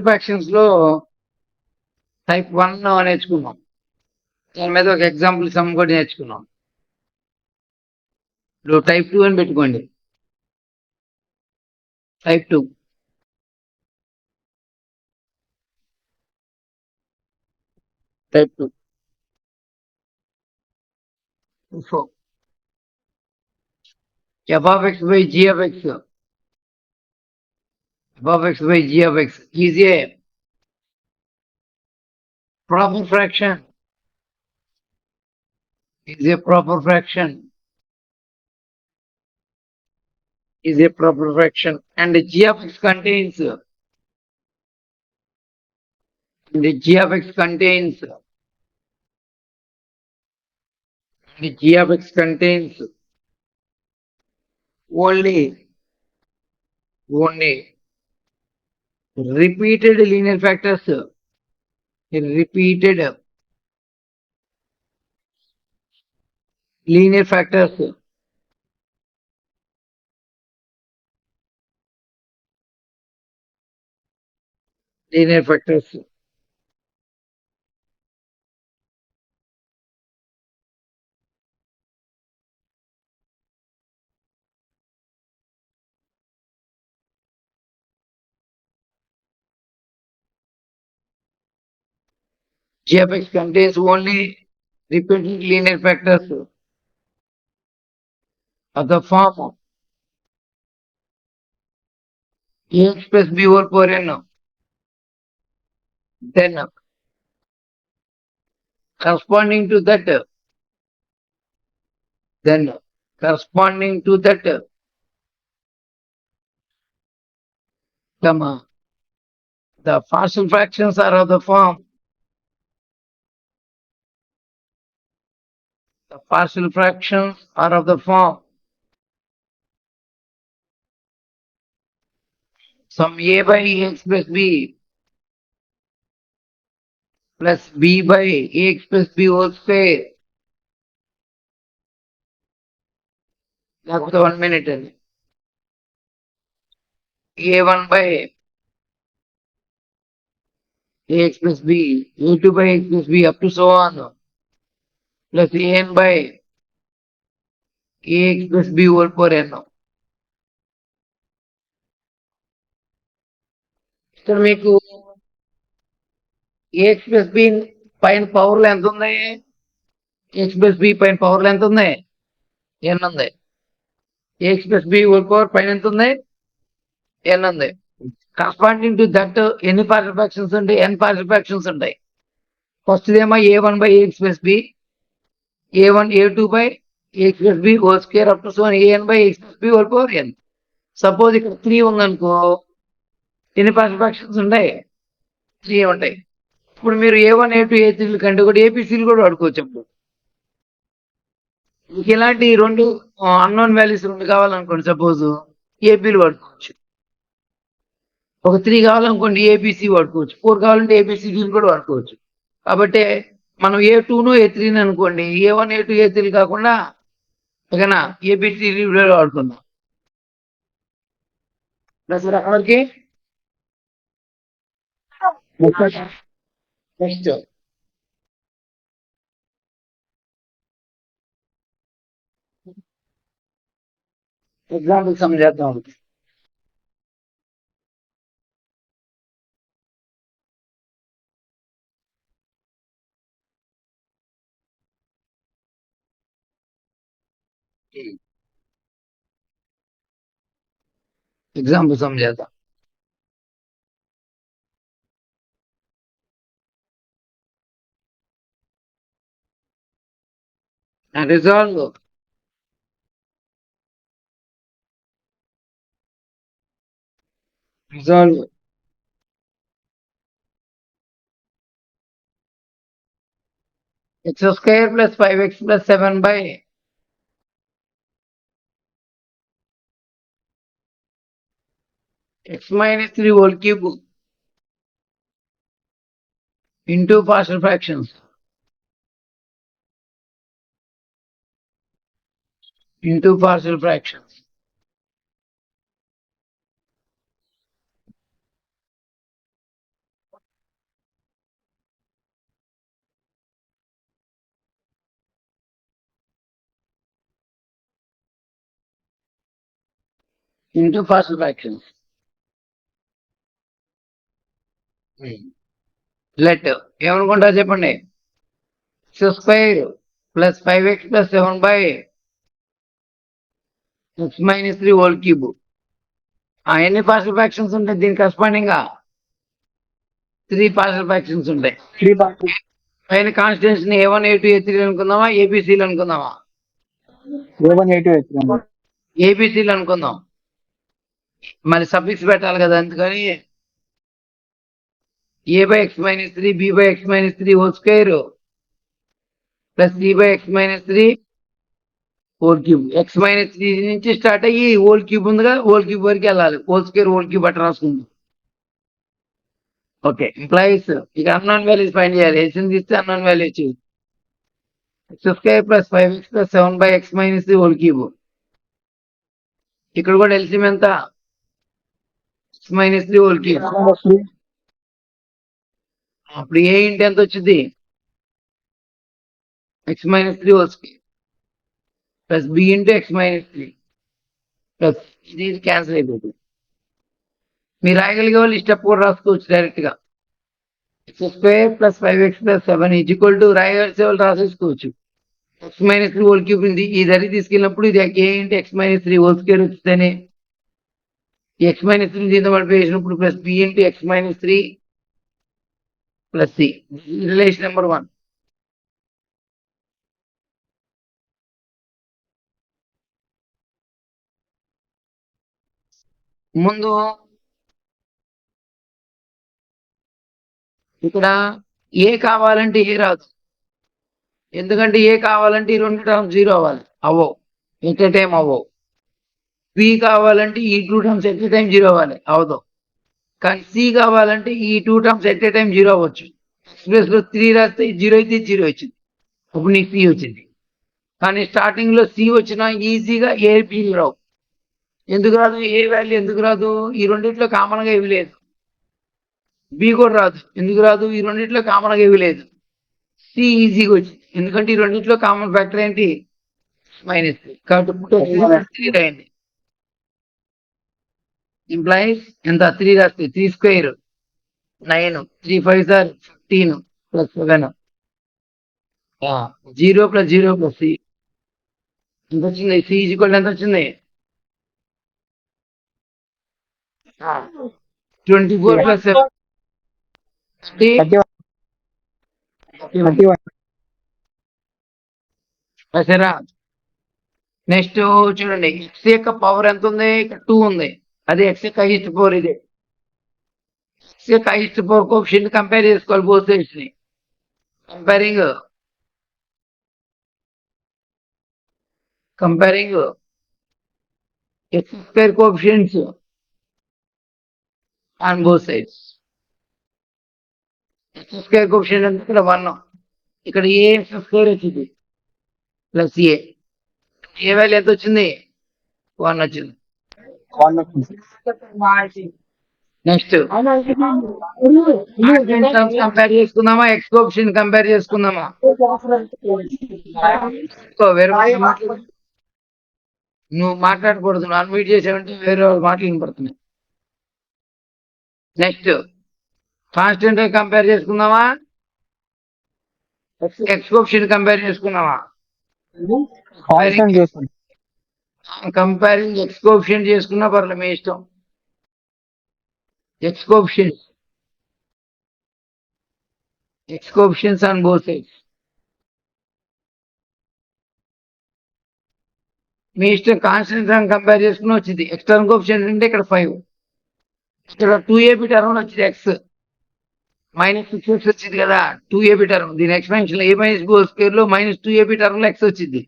Fractions లో type 1 నేర్చుకున్నాం. దాని మీద ఒక ఎగ్జాంపుల్ సమ్ కూడా నేర్చుకున్నాం. ఇప్పుడు టైప్ 2 అని పెట్టుకోండి. Type 2 so f of x by g of x is a proper fraction. Is a proper fraction. And the g of x contains only repeated linear factors. Linear factors. G of x contains only repeated linear factors of the form ax plus b whole power n. Then corresponding to that the partial fractions are of the form sum a by ax plus b plus b by ax plus b whole square. That's 1 minute. A1 by ax plus b, a2 by x plus b, up to so on, plus an by ax plus b whole power n. ఇక్కడ మీకు ax plus b పైన పవర్లు ఎంత ఉన్నాయి? ax plus b పైన పవర్లు ఎంత ఉన్నాయి? n ఉంది. ax plus b whole power పైన ఎంత ఉంది? n ఉంది. కరస్పాండింగ్ టు దట్ ఎన్ని పార్షియల్ ఫ్రాక్షన్స్ ఉంటాయి? n పార్షియల్ ఫ్రాక్షన్స్ ఉంటాయి. ఫస్ట్ ఏమో a1 by ax plus b, a1 a2 by ax plus b whole square up to so on an by ax plus b whole power n. Suppose ఇక్కడ 3 ఉందనుకో, ఎన్ని partial fractions ఉంటాయి? 3 ఉంటాయి. ఇప్పుడు మీరు a1 a2 a3 కంటే కూడా ఏపీసీలు కూడా వాడుకోవచ్చు. అప్పుడు మీకు ఇలాంటి 2 అన్నోన్ వాల్యూస్ 2 కావాలనుకోండి, సపోజ్ ఏపీలు వాడుకోవచ్చు. ఒక 3 కావాలనుకోండి ఏబిసి వాడుకోవచ్చు. 4 కావాలంటే ఏబిసిడీలు కూడా వాడుకోవచ్చు. కాబట్టి మనం A2ను A3ని అనుకోండి, A1 A2 A3 కాకుండా ఓకేనా ఏబిసిడి వాడుకుందాం. సార్ అక్కడికి నెక్స్ట్ ఎగ్జాంపుల్ సమ్ చేద్దాం. ఎగ్జాంపుల్ సమ్ చేద్దాం. Resolve x square plus 5x plus 7 by x minus 3 whole cube into partial fractions. Into partial fractions. Let ఏమనుకుంటారు చెప్పండి. X square plus 5x plus 7/x-3 whole cube. ఎన్ని partial fractions ఉంటాయి దీనికి corresponding గా? 3 partial fractions ఉంటాయి. పైన కాన్స్టిట్యూన్స్ A1 A2 A3 అనుకుందామా, ఏబిసిలు అనుకుందామా? ఏబిసిలు అనుకుందాం. మరి సఫిక్స్ పెట్టాలి కదా, అందుకని A/x-3 B/x-3 whole square plus C/x-3 whole cube. x-3 నుంచి స్టార్ట్ అయ్యి హోల్ క్యూబ్ ఉందిగా, హోల్ క్యూబ్ వరకు వెళ్ళాలి. హోల్ స్క్వేర్ హోల్ క్యూబ్ అట్లా రాసుకుందాం. ఓకే, ఇంప్లాయిస్ ఇక అన్నోన్ వాల్యూస్ ఫైండ్ చేయాలి. హెచ్ని తీస్తే అన్నోన్ వాల్యూ వచ్చింది. x² plus 5x plus 7/x-3 whole cube. ఇక్కడ కూడా ఎల్సిఎం ఎంత? x-3 whole cube. అప్పుడు ఏ ఇంటి ఎంత వచ్చింది? x-3 whole square plus B into x-3 plus ఇది క్యాన్సిల్ అయిపోతుంది. మీరు రాయగలిగే వాళ్ళు స్టెప్ కూడా రాసుకోవచ్చు డైరెక్ట్ గా. x² plus 5x plus 7 equal to రాయగలిగే వాళ్ళు రాసేసుకోవచ్చు. x-3 హోల్ క్యూబ్ ఉంది, ఈ దరి తీసుకెళ్ళినప్పుడు ఇది ఏ ఇంటూ x-3 హోల్ స్క్వేర్ వచ్చిందని x-3 దీంతో పడిపోయేసినప్పుడు plus B into x-3 plus C. Relation number 1. ముందు ఇక్కడ ఏ కావాలంటే ఏ రాదు, ఎందుకంటే ఏ కావాలంటే ఈ రెండు టర్మ్స్ 0 అవ్వాలి. అవ్వవు, ఎట్ ఏ టైం అవ్వవు. బి కావాలంటే ఈ 2 టర్మ్స్ ఎట్ ఏ టైం 0 అవ్వాలి, అవదు. కానీ సి కావాలంటే ఈ 2 టర్మ్స్ ఎట్ ఏ టైం 0 అవ్వచ్చు. ఎక్స్ప్రెస్ లో 3 రాస్తే 0 అయితే 0 వచ్చింది, అప్పుడు నీకు సి వచ్చింది. కానీ స్టార్టింగ్ లో సి వచ్చినా ఈజీగా ఏ బి రావు. ఎందుకు రాదు? ఏ వాల్యూ ఎందుకు రాదు? ఈ రెండిట్లో కామన్ గా ఇవి లేదు. బి కూడా రాదు, ఎందుకు రాదు? ఈ రెండిట్లో కామన్ గా ఇవి లేదు. సి ఈజీగా వచ్చింది, ఎందుకంటే ఈ రెండిట్లో కామన్ ఫ్యాక్టర్ ఏంటి? -3. కాబట్టి 3 రాయండి. ఇంప్లాయిస్ ఎంత? 3 రాస్తే 3 స్క్వేర్ 9, 3 5 సార్ 15 ప్లస్ 7 0 ప్లస్ 0 ప్లస్ సి ఎంత వచ్చింది? సి ఈక్వల్ ఎంత వచ్చింది? 24 ప్లస్ 7 సరేనా? నెక్స్ట్ చూడండి, ఎక్స్ యొక్క పవర్ ఎంత ఉంది? 2 ఉంది, అది ఎక్స్ యొక్క హైయెస్ట్ పవర్. ఇది ఎక్స్ యొక్క హైయెస్ట్ పవర్ కోఎఫిషియంట్ కంపేర్ చేసుకోవాలి బోత్ సైడ్స్ ని. Comparing X square coefficients on both sides. X square coefficient అంటే ఇక్కడ 1, ఇక్కడ ఏ ఎక్స్ స్క్వేర్ వచ్చింది ప్లస్ ఏ వాల్యూ ఎంత వచ్చింది? 1 వచ్చింది. నెక్స్ట్ కంపేర్ చేసుకుందామా, ఎక్స్ కోఎఫిషియంట్ కంపేర్ చేసుకుందామా? నువ్వు మాట్లాడకూడదు, అన్మ్యూట్ చేసావంటే వేరే వాళ్ళు మాటలు వినపడుతున్నాయి. నెక్స్ట్ కాన్స్టెంట్ కంపేర్ చేసుకుందామా, ఎక్స్ కోఎఫిషియంట్ కంపేర్ చేసుకుందామా? కంపేరింగ్ ఎక్స్ కోఎఫిషియంట్ చేసుకున్నా పర్లేదు, మీ ఇష్టం. X coefficients on both sides మీ ఇష్టం. కాన్స్టెంట్ కంపేర్ చేసుకుని వచ్చింది. ఎక్స్టర్నల్ కోఎఫిషియంట్ అంటే ఇక్కడ 5, ఇక్కడ 2ab టర్మ్ వచ్చింది. ఎక్స్ -6x వచ్చింది కదా, 2ab టర్మ్. దీని expansion a - b whole square లో -2ab టర్మ్ లో ఎక్స్ వచ్చింది,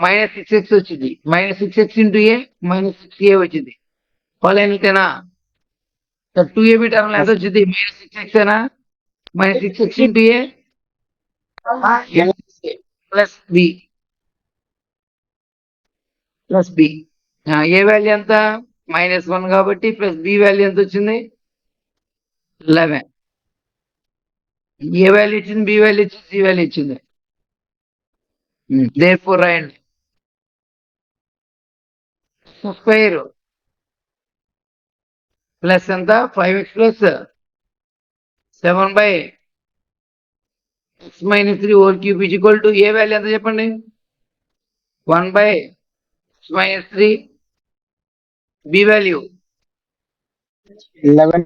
-6x వచ్చింది. -6x ఇంటూ ఏ -6a వచ్చింది. వాళ్ళేనా 2ab టర్మ్ లో ఎంత వచ్చింది? -6x ఏనా? -6x into A plus B plus B. A value ఎంత? -1 కాబట్టి ప్లస్ బి వాల్యూ ఎంత వచ్చింది? 11. ఏ వాల్యూ ఇచ్చింది? బి వాల్యూ ఇచ్చింది, సి వాల్యూ ఇచ్చింది. దేర్ఫోర్ రాయండి. స్క్వేర్ ప్లస్ ఎంత 5x plus 7/(x-3) whole cube is equal to A value ఎంత చెప్పండి 1/(x-3) B value 11.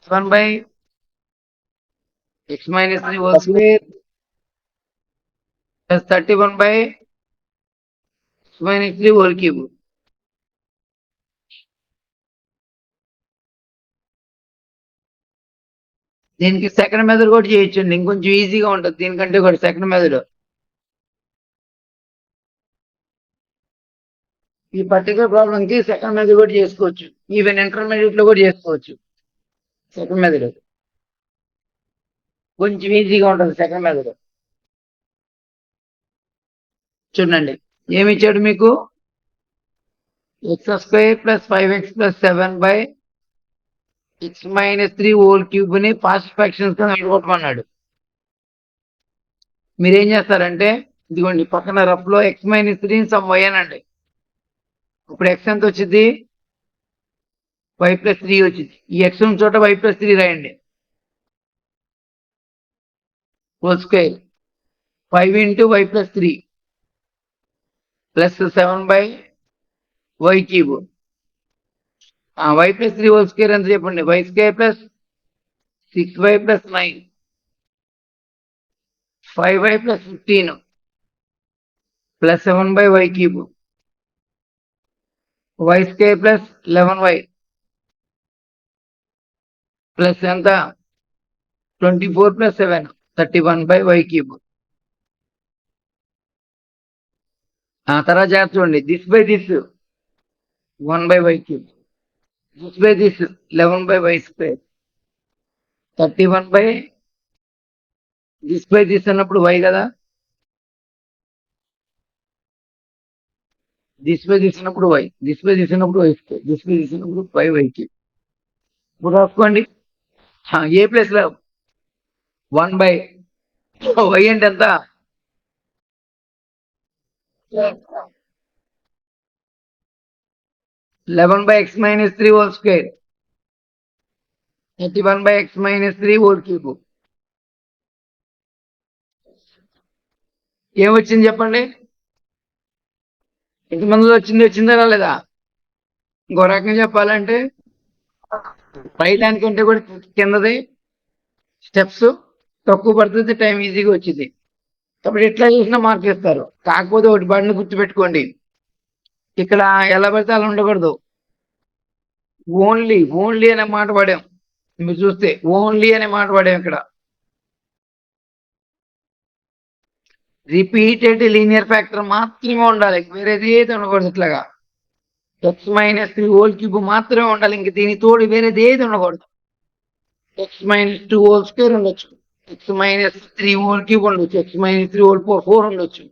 1/(x-3) whole square plus 31/(x-3) whole cube. దీనికి సెకండ్ మెథడ్ కూడా చేయొచ్చండి, ఇంకొంచెం ఈజీగా ఉంటుంది దీనికంటే కూడా సెకండ్ మెథడ్. ఈ పర్టికులర్ ప్రాబ్లం కి సెకండ్ మెథడ్ కూడా చేసుకోవచ్చు, ఈవెన్ ఇంటర్మీడియట్ లో కూడా చేసుకోవచ్చు. సెకండ్ మెథడ్ కొంచెం ఈజీగా ఉంటుంది సెకండ్ మెథడ్. చూడండి ఏమి ఇచ్చాడు మీకు x² plus 5x plus 7/(x-3) whole cube ని పాస్ట్ ఫ్రాక్షన్స్ గా విడగొట్టమన్నాడు. మీరేం చేస్తారంటే ఇదిగోండి పక్కన రఫ్ లో x-3 సమ్ y అనండి. ఇప్పుడు x ఎంత వచ్చింది y+3 వచ్చింది. ఈ x ఉన్న చోట y+3 రాయండి. Whole square 5 into y+3 plus 7/y cube. y+3 whole square ఎంత చెప్పండి y² plus 6y plus 9 5y plus 15 plus 7/y cube y² plus 11y plus ఎంత 24 ప్లస్ 7 31/y క్యూబ్. తర్వాత జాగ్రత్త చూడండి this by this 1/y cube, this by this 11/y², 31 by this by this అన్నప్పుడు y కదా, this by this అన్నప్పుడు y, this by this అన్నప్పుడు y², this by this అన్నప్పుడు 5y cube. ఇప్పుడు రాసుకోండి ఏ ప్లేస్ లో 1/y అంటే ఎంత 11/(x-3) whole square 31/(x-3) whole cube. ఏమొచ్చింది చెప్పండి, ఇంతమందిలో వచ్చిందా రాలేదా? ఇంకో రకంగా చెప్పాలంటే పై దానికంటే కూడా కిందది స్టెప్స్ తక్కువ పడుతుంది, టైం ఈజీగా వచ్చింది. కాబట్టి ఎట్లా చేసినా మార్క్ ఇస్తారు. కాకపోతే ఒకటి బండి గుర్తుపెట్టుకోండి, ఇక్కడ ఎలా పడితే అలా ఉండకూడదు. ఓన్లీ అనే మాట వాడాం, మీరు చూస్తే ఓన్లీ అనే మాట వాడాం. ఇక్కడ రిపీటెడ్ లీనియర్ ఫ్యాక్టర్ మాత్రమే ఉండాలి, వేరేది ఏది ఉండకూడదు. ఇట్లాగా x-3 హోల్ క్యూబ్ మాత్రమే ఉండాలి, ఇంక దీని తోడు వేరేది ఏది ఉండకూడదు. x-2 హోల్ స్క్వేర్ ఉండొచ్చు, x-3 హోల్ క్యూబ్ ఉండొచ్చు, x-3 హోల్ 4 ఉండొచ్చు,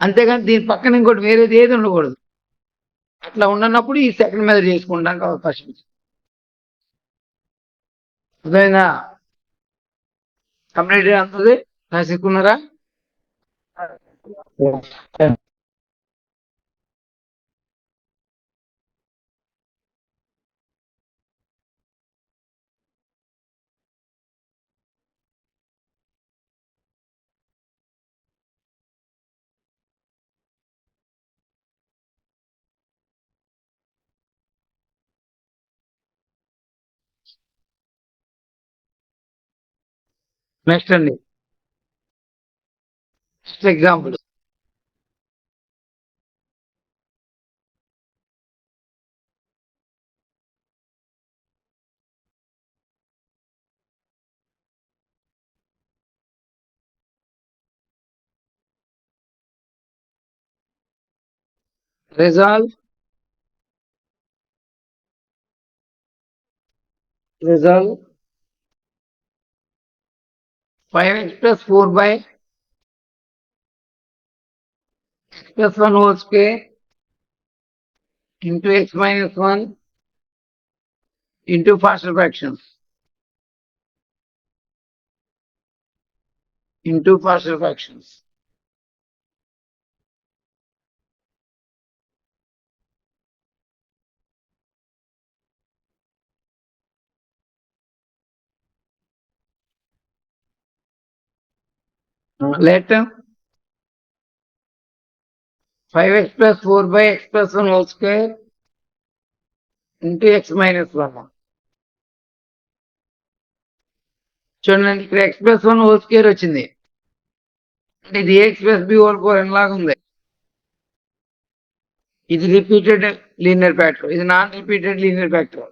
అంతేగాని దీని పక్కన ఇంకోటి వేరేది ఏది ఉండకూడదు. అట్లా ఉండనప్పుడు ఈ సెకండ్ మెథడ్ చేసుకుంటానికి అవకాశం ఉంది. అర్థమైందా? కంప్లీట్ అవుతుంది, రాసుకున్నారా? నెక్స్ట్ అండి, next example. resolve 5x plus 4/(x plus 1) whole square into x-1 into partial fractions. let 5x plus 4 by x plus 1 whole square into x minus 1. చూడండి ఇక్కడ x plus 1 whole square వచ్చింది. అంటే ఇది ax plus b whole square లాగా ఉంది. ఇది repeated linear factor, ఇది non repeated linear factor.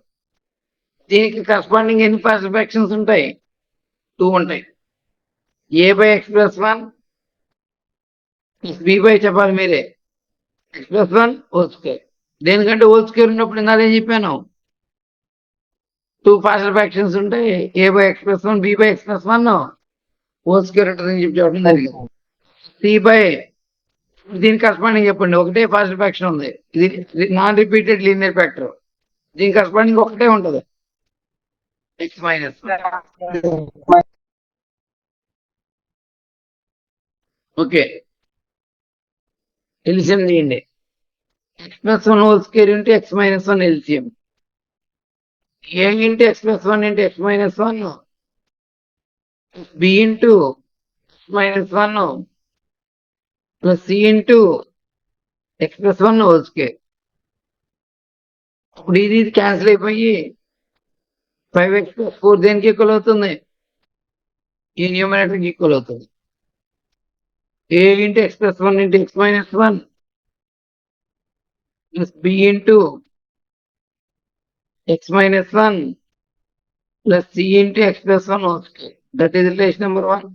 దీనికి కరస్పాండింగ్ ఎన్ని పార్షియల్ ఫ్రాక్షన్స్ ఉంటాయి? 2 ఉంటాయి. a by x plus 1 plus b by చెప్పాలి మీరే x plus 1 whole square. దేనికంటే హోల్ స్క్వేర్ ఉన్నప్పుడు ఇందాక ఏం చెప్పాను? 2 పార్షియల్ ఫ్రాక్షన్స్ ఉంటాయి. a by x plus 1 b by x plus 1 whole square ఉంటుందని చెప్పి చెప్పడం జరిగింది. c by దీనికి కరస్పాండింగ్ చెప్పండి. ఒకటే పార్షియల్ ఫ్రాక్షన్ ఉంది, ఇది నాన్ రిపీటెడ్ లీనియర్ ఫ్యాక్టర్. దీనికి కరస్పాండింగ్ ఒకటే ఉంటుంది, x మైనస్. ఓకే, ఎల్సిఎం తీయండి. x plus 1 whole square into x minus 1 LCM. a into x plus 1 into x minus 1 b into x minus 1 plus c into x plus 1 whole square. అప్పుడు ఇది cancel అయిపోయి 5x plus 4 దేనికి equal అవుతుంది? ఈ న్యూమరేటర్కి equal అవుతుంది. a into x plus 1 into x minus 1 plus b into x minus 1 plus c into x plus 1 whole square. That is relation number 1.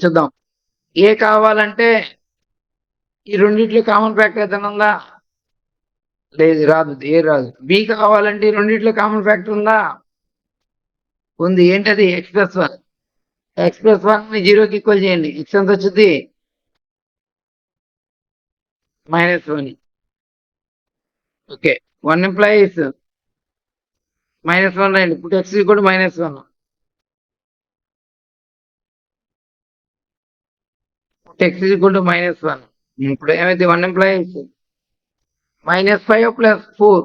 చూద్దాం. ఏ కావాలంటే ఈ రెండిట్లో కామన్ ఫ్యాక్టర్ ఏదైనా ఉందా? లేదు, రాదు. ఏ రాదు. బి కావాలంటే ఈ రెండిట్లో కామన్ ఫ్యాక్టర్ ఉందా? ఉంది. ఏంటది? X plus 1. ఎక్స్ ప్లస్ 1 ని 0కి ఈక్వల్ చేయండి. ఎక్స్ ఎంత వచ్చింది? -1. ఓకే, 1 ఎంప్లాయీస్ -1 రాయండి. ఇప్పుడు ఎక్స్ కూడా -1. x is equal to -1. ఇప్పుడు ఏమైతే 1 employees -5 plus 4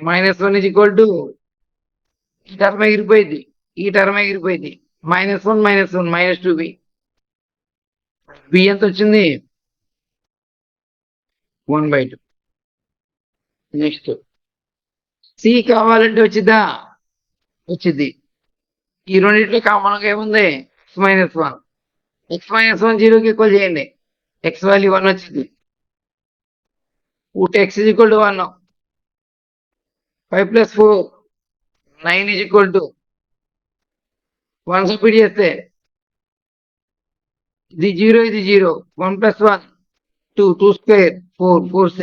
-1 is equal to ఈ టర్మ్ ఎగిరిపోయింది, ఈ టర్మ్ ఎగిరిపోయింది. -1 -2b. b ఎంత వచ్చింది? 1/2. నెక్స్ట్ సి కావాలంటే వచ్చిద్దా? వచ్చింది. ఈ రెండింటిలో కామన్గా ఏముంది? x-1. x-1 0కి ఈక్వల్ చేయండి. x వాల్యూ 1 వచ్చింది. put x is equal to 1. 5 plus 4 9 is equal to 1 submit చేస్తే ఇది 0, ఇది 0. 1 plus 1 2, 2 square 4, 4c.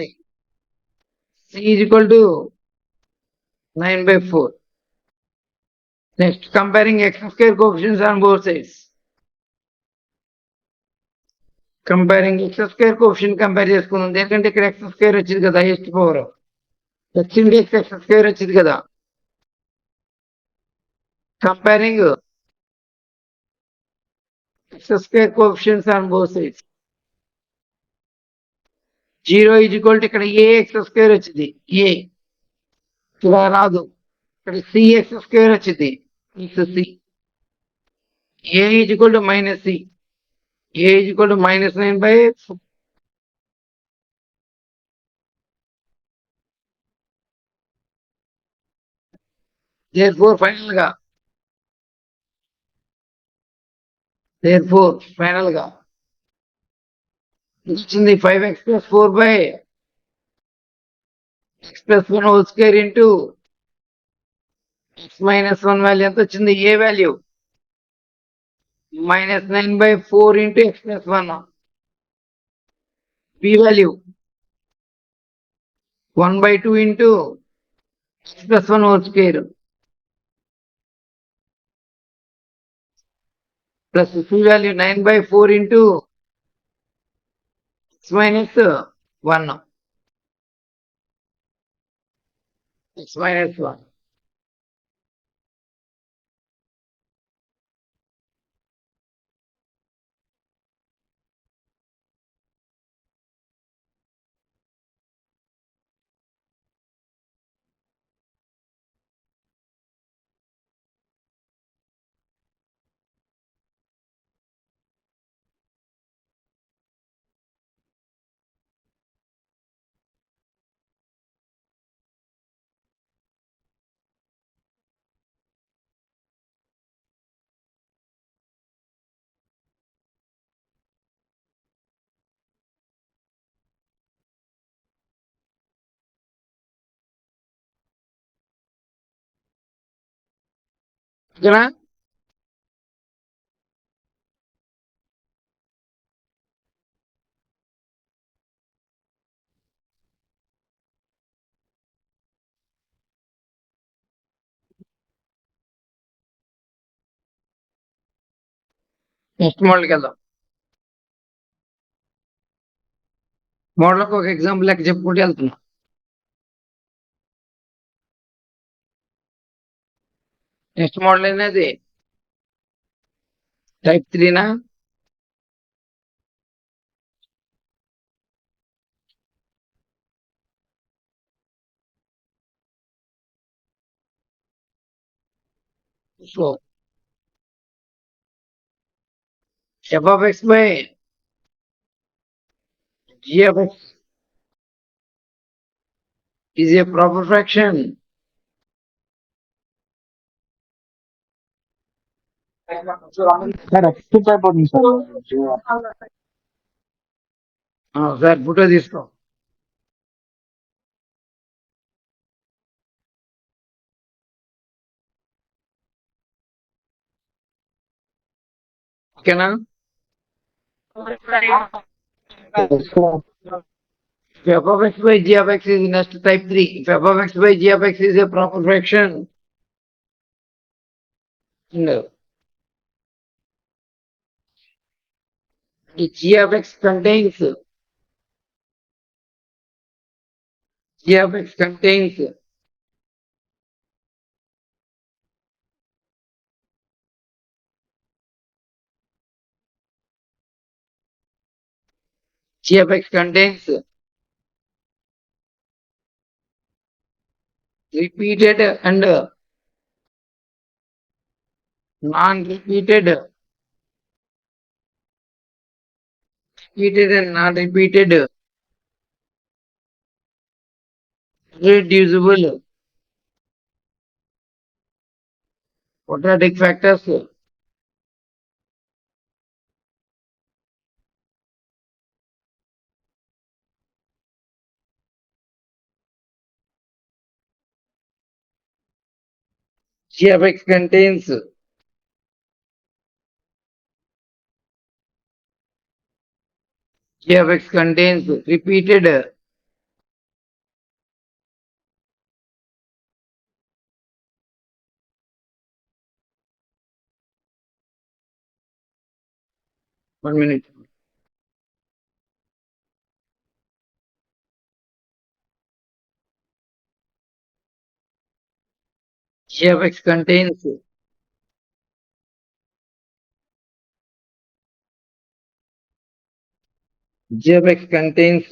c is equal to 9/4. Next, comparing x square coefficients on both sides. Comparing X square coefficient compare చేసుకుందాం. ఎందుకంటే ఇక్కడ X square వచ్చింది కదా, highest power. X into X square వచ్చింది కదా. Comparing X square coefficients on both sides. 0 is equal to ఇక్కడ ఏ X square వచ్చింది, ఏ ఇక్కడ రాదు. ఇక్కడ సి ఎక్స్ స్క్వేర్ వచ్చింది, C. A is equal to -c. a is equal to -9/4. therefore final గా వచ్చింది 5x plus 4 by x plus 1 whole square into x minus 1 value ఎంత వచ్చింది? A value -9/4 into x plus 1. b value 1/2 into x plus 1 whole square plus c value 9/4 into x minus 1. x minus 1. ఓకేనా? Next మోడల్కి వెళ్దాం. మోడల్కి ఒక example లెక్క చెప్పుకుంటూ వెళ్తున్నాం. Next model అనేది type 3నా? So f of x by g of x is a proper fraction. Sir excuse అయిపోతుంది sir. Sir photo తీసుకో. ఓకేనా? If f of x by g of x is next type 3. If f of x by g of x is a proper fraction, no. The g of x contains g of x contains g of x contains repeated and non-repeated, repeated and non-repeated reducible quadratic factors g of x contains g of x contains repeated one minute. G of x contains G of x contains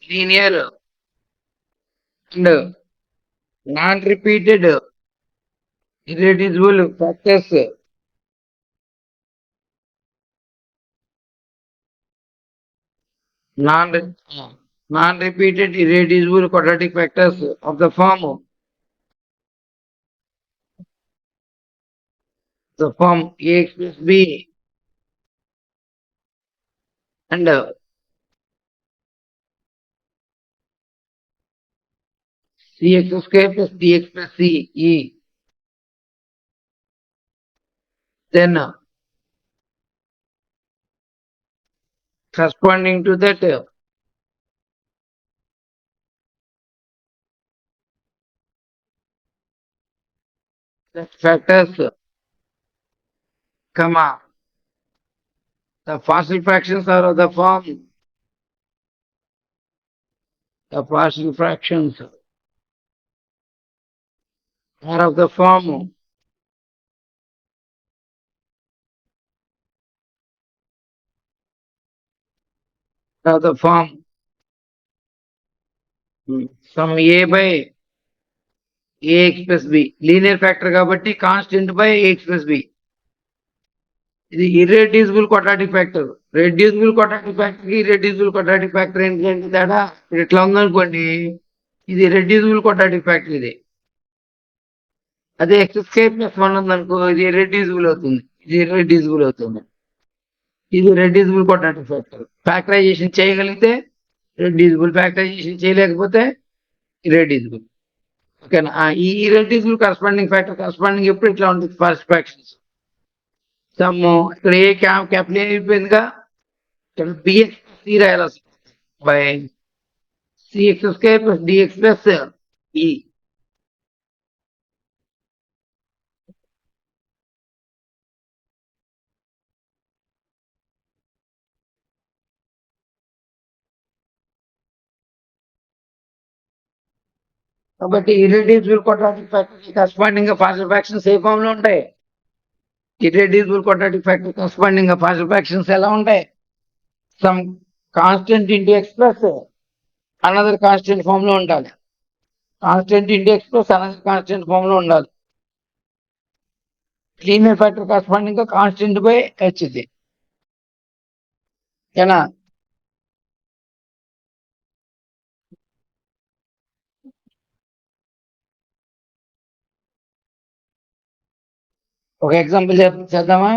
linear and non-repeated irreducible factors non non-repeated irreducible quadratic factors of the form ax plus b and cx square plus dx plus c e. Then corresponding to that factors, comma, the partial fractions are of the form The partial fractions are of the form sum a by ax plus b. Linear factor కాబట్టి constant by ax plus b. ఇది irreducible quadratic factor. Reducible quadratic factor కి irreducible quadratic factor ఏంటంటే తేడా ఇప్పుడు ఇట్లా ఉందనుకోండి, ఇది reducible quadratic factor ఇది. అదే ఎక్స్ స్క్వేర్ ప్లస్ 1 ఉందనుకో, ఇది ఇర్రెడ్యూసిబుల్ అవుతుంది, ఇది ఇర్రెడ్యూసిబుల్ అవుతుంది. ఇది రెడ్యూసిబుల్ క్వాడ్రాటిక్ ఫ్యాక్టర్. ఫ్యాక్టరైజేషన్ చేయగలిగితే రెడ్యూసిబుల్, ఫ్యాక్టరైజేషన్ చేయలేకపోతే ఇర్రెడ్యూసిబుల్. ఓకేనా? ఈ ఇర్రెడ్యూసిబుల్ కరస్పాండింగ్ ఫ్యాక్టర్ కరస్పాండింగ్ ఎప్పుడు ఇట్లా ఉంటుంది, ఫస్ట్ ఫ్రాక్షన్స్. సమ్ ఇక్కడ ఏ క్యాపిటల్ ఏ అయిపోయిందిగా, ఇక్కడ బిఎక్స్ సి రాయాలి by CX square plus DX plus E. కాబట్టి ఇర్రెడ్యూసిబుల్ క్వాడ్రాటిక్ ఫ్యాక్టర్ కి కరస్పాండింగ్ గా పార్షియల్ ఫ్రాక్షన్స్ ఏ ఫామ్ లో ఉంటాయి? ఇర్రెడ్యూసిబుల్ క్వాడ్రాటిక్ ఫ్యాక్టర్ కరస్పాండింగ్ గా పార్షియల్ ఫ్రాక్షన్స్ ఎలా ఉంటాయి? Some constant into X plus another constant form లో ఉండాలి. Constant into X plus another constant form లో ఉండాలి. లీనియర్ ఫ్యాక్టర్ కరస్పాండింగ్ గా కాన్స్టెంట్ బై హెచ్ ఇది. ఓకేనా? ఒక ఎగ్జాంపుల్ చేద్దామా?